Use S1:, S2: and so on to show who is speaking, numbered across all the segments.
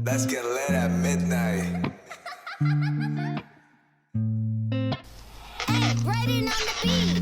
S1: Let's get lit at midnight.
S2: Hey, writing on the beat.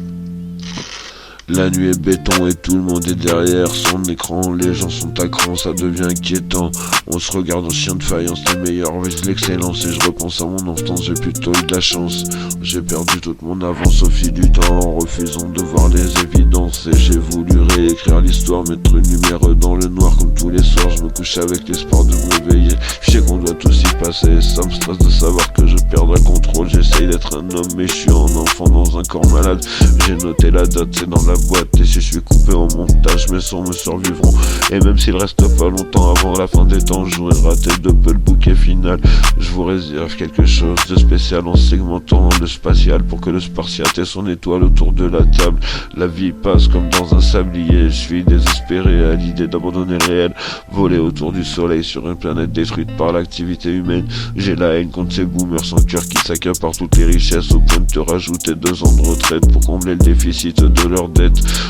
S3: La nuit est béton et tout le monde est derrière son écran. Les gens sont à cran, ça devient inquiétant. On se regarde en chien de faïence, les meilleurs visent l'excellence. Et je repense à mon enfance, j'ai plutôt eu de la chance. J'ai perdu toute mon avance au fil du temps, en refusant de voir les évidences. Et j'ai voulu réécrire l'histoire, mettre une lumière dans le noir. Comme tous les soirs, je me couche avec l'espoir de me réveiller. Je sais qu'on doit tous y passer, ça me stresse de savoir que je perdrai le contrôle. J'essaye d'être un homme mais je suis un enfant dans un corps malade. J'ai noté la date, c'est dans la boîte. Et si je suis coupé en montage, mes sons me survivront. Et même s'il reste pas longtemps avant la fin des temps, j'aurais raté de peu le bouquet final. Je vous réserve quelque chose de spécial en segmentant le spatial, pour que le spartiate ait son étoile autour de la table. La vie passe comme dans un sablier. Je suis désespéré à l'idée d'abandonner le réel, voler autour du soleil sur une planète détruite par l'activité humaine. J'ai la haine contre ces boomers sans cœur qui s'accaparent toutes les richesses, au point de te rajouter 2 ans de retraite pour combler le déficit de leurs dettes.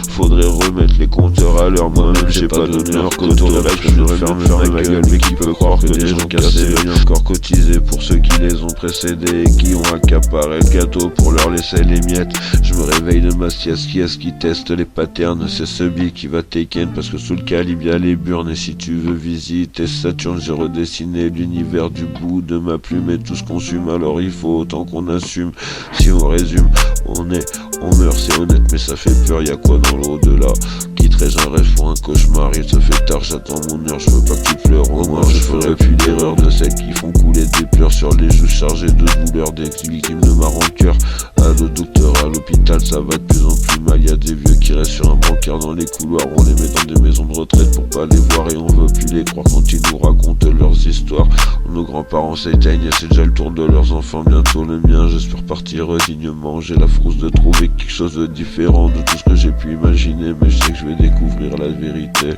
S3: Faudrait remettre les compteurs à l'heure. Moi-même j'ai pas d'honneur qu'autour de la je me ferme ma gueule. Mais qui peut croire que des gens cassés veuillent encore cotiser pour ceux qui les ont précédés et qui ont accaparé le gâteau pour leur laisser les miettes. Je me réveille de ma sieste, qui est-ce qui teste les patterns? C'est celui qui va taken, parce que sous le calibre y'a les burnes. Et si tu veux visiter Saturne, j'ai redessiné l'univers du bout de ma plume. Et tout se consume, alors il faut autant qu'on assume. Si on résume, on meurt, c'est honnête mais ça fait peur. Y'a quoi dans l'au-delà? Quitterais-je un rêve pour un cauchemar? Il se fait tard, j'attends mon heure, je veux pas que tu pleures. Au moins je ferai plus l'erreur de celles qui font couler des pleurs sur les joues chargées de douleur des victimes de ma rancœur. Allô docteur, à l'hôpital ça va de plus en plus mal. Y'a des vieux qui restent sur un brancard dans les couloirs. On les met dans des maisons de retraite pour pas les voir, et on veut plus les croire quand ils nous racontent leurs histoires. Nos grands-parents s'éteignent et c'est déjà le tour de leurs enfants, bientôt le mien. J'espère partir dignement, j'ai la frousse de trouver quelque chose de différent de tout ce que j'ai pu imaginer. Mais je sais que je vais découvrir la vérité.